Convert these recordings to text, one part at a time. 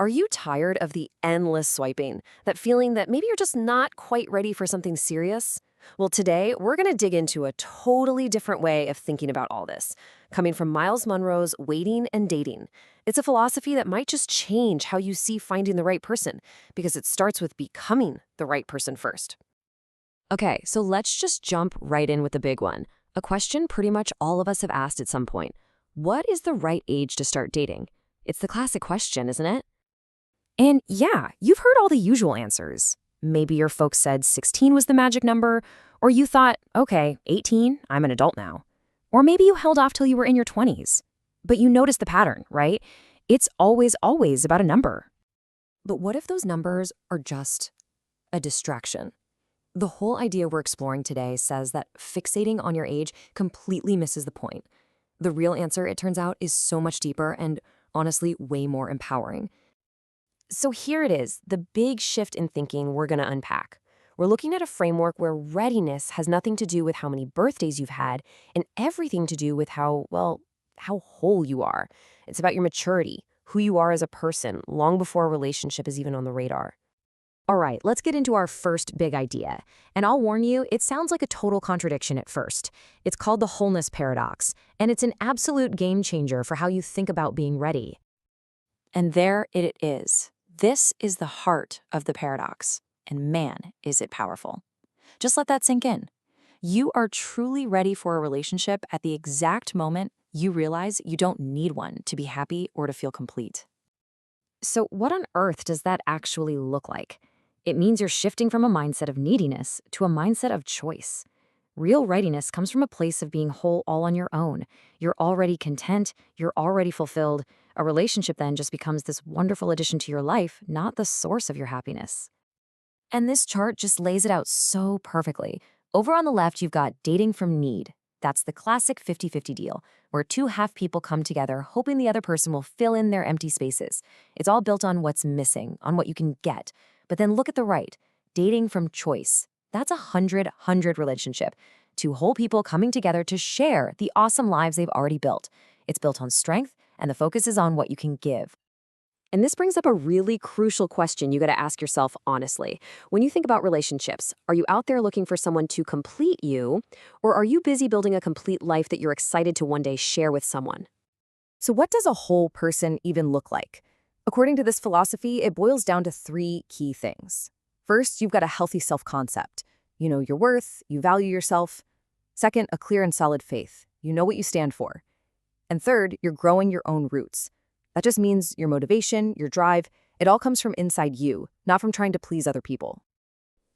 Are you tired of the endless swiping? That feeling that maybe you're just not quite ready for something serious? Well, today we're going to dig into a totally different way of thinking about all this, coming from Miles Monroe's Waiting and Dating. It's a philosophy that might just change how you see finding the right person, because it starts with becoming the right person first. Okay, so let's just jump right in with the big one. A question pretty much all of us have asked at some point. What is the right age to start dating? It's the classic question, isn't it? And yeah, you've heard all the usual answers. Maybe your folks said 16 was the magic number, or you thought, okay, 18, I'm an adult now. Or maybe you held off till you were in your 20s. But you noticed the pattern, right? It's always about a number. But what if those numbers are just a distraction? The whole idea we're exploring today says that fixating on your age completely misses the point. The real answer, it turns out, is so much deeper and honestly way more empowering. So here it is, the big shift in thinking we're going to unpack. We're looking at a framework where readiness has nothing to do with how many birthdays you've had and everything to do with how whole you are. It's about your maturity, who you are as a person, long before a relationship is even on the radar. All right, let's get into our first big idea. And I'll warn you, it sounds like a total contradiction at first. It's called the wholeness paradox, and it's an absolute game changer for how you think about being ready. And there it is. This is the heart of the paradox, and man, is it powerful. Just let that sink in. You are truly ready for a relationship at the exact moment you realize you don't need one to be happy or to feel complete. So what on earth does that actually look like? It means you're shifting from a mindset of neediness to a mindset of choice. Real readiness comes from a place of being whole all on your own. You're already content, you're already fulfilled. A relationship then just becomes this wonderful addition to your life, not the source of your happiness. And this chart just lays it out so perfectly. Over on the left, you've got dating from need. That's the classic 50-50 deal, where two half people come together hoping the other person will fill in their empty spaces. It's all built on what's missing, on what you can get. But then look at the right, dating from choice. That's a 100-100 relationship. Two whole people coming together to share the awesome lives they've already built. It's built on strength, and the focus is on what you can give. And this brings up a really crucial question you got to ask yourself honestly. When you think about relationships, are you out there looking for someone to complete you, or are you busy building a complete life that you're excited to one day share with someone? So what does a whole person even look like? According to this philosophy, it boils down to three key things. First, you've got a healthy self-concept. You know your worth, you value yourself. Second, a clear and solid faith. You know what you stand for. And third, you're growing your own roots. That just means your motivation, your drive, it all comes from inside you, not from trying to please other people.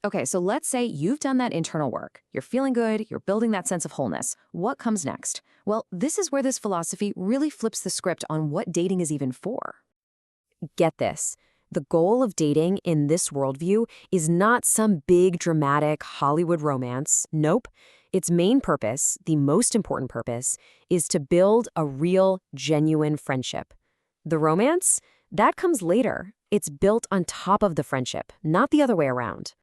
Okay, so let's say you've done that internal work. You're feeling good, you're building that sense of wholeness. What comes next? Well, this is where this philosophy really flips the script on what dating is even for. Get this. The goal of dating in this worldview is not some big, dramatic Hollywood romance. Nope. Its main purpose, the most important purpose, is to build a real, genuine friendship. The romance? That comes later. It's built on top of the friendship, not the other way around.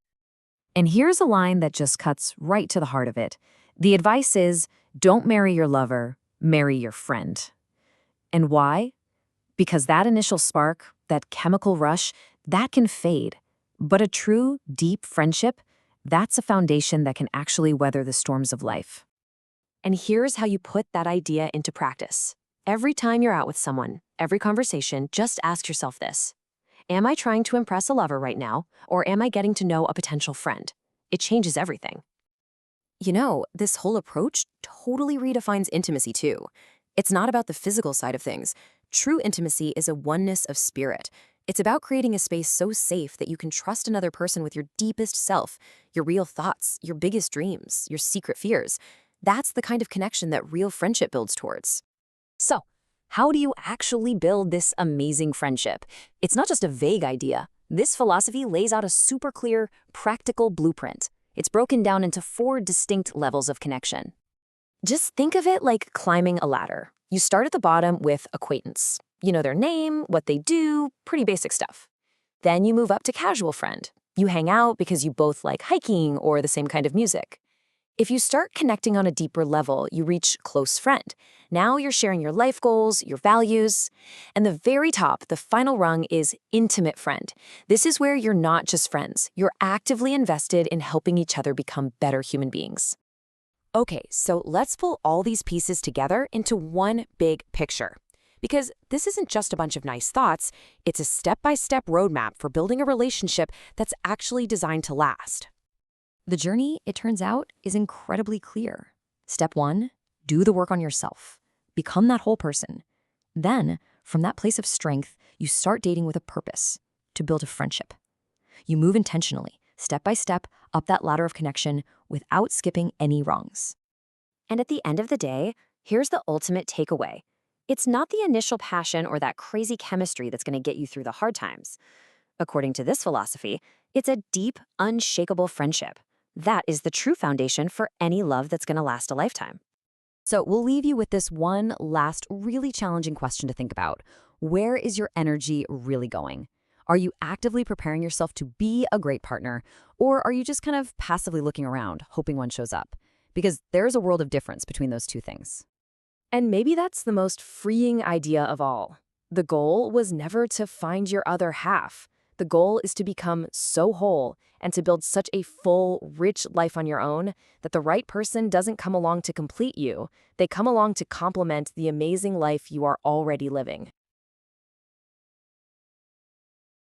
And here's a line that just cuts right to the heart of it. The advice is, don't marry your lover, marry your friend. And why? Because that initial spark, that chemical rush, that can fade. But a true, deep friendship, that's a foundation that can actually weather the storms of life. And here's how you put that idea into practice. Every time you're out with someone, every conversation, just ask yourself this. Am I trying to impress a lover right now, or am I getting to know a potential friend? It changes everything. You know, this whole approach totally redefines intimacy too. It's not about the physical side of things. True intimacy is a oneness of spirit. It's about creating a space so safe that you can trust another person with your deepest self, your real thoughts, your biggest dreams, your secret fears. That's the kind of connection that real friendship builds towards. So, how do you actually build this amazing friendship? It's not just a vague idea. This philosophy lays out a super clear, practical blueprint. It's broken down into 4 distinct levels of connection. Just think of it like climbing a ladder. You start at the bottom with acquaintance. You know their name, what they do, pretty basic stuff. Then you move up to casual friend. You hang out because you both like hiking or the same kind of music. If you start connecting on a deeper level, you reach close friend. Now you're sharing your life goals, your values. And the very top, the final rung, is intimate friend. This is where you're not just friends, you're actively invested in helping each other become better human beings. Okay, so let's pull all these pieces together into one big picture. Because this isn't just a bunch of nice thoughts, it's a step-by-step roadmap for building a relationship that's actually designed to last. The journey, it turns out, is incredibly clear. Step 1, do the work on yourself. Become that whole person. Then, from that place of strength, you start dating with a purpose, to build a friendship. You move intentionally, step by step, up that ladder of connection without skipping any rungs. And at the end of the day, here's the ultimate takeaway. It's not the initial passion or that crazy chemistry that's going to get you through the hard times. According to this philosophy, it's a deep, unshakable friendship. That is the true foundation for any love that's going to last a lifetime. So we'll leave you with this one last really challenging question to think about. Where is your energy really going? Are you actively preparing yourself to be a great partner, or are you just kind of passively looking around, hoping one shows up? Because there's a world of difference between those two things. And maybe that's the most freeing idea of all. The goal was never to find your other half. The goal is to become so whole and to build such a full, rich life on your own that the right person doesn't come along to complete you. They come along to complement the amazing life you are already living.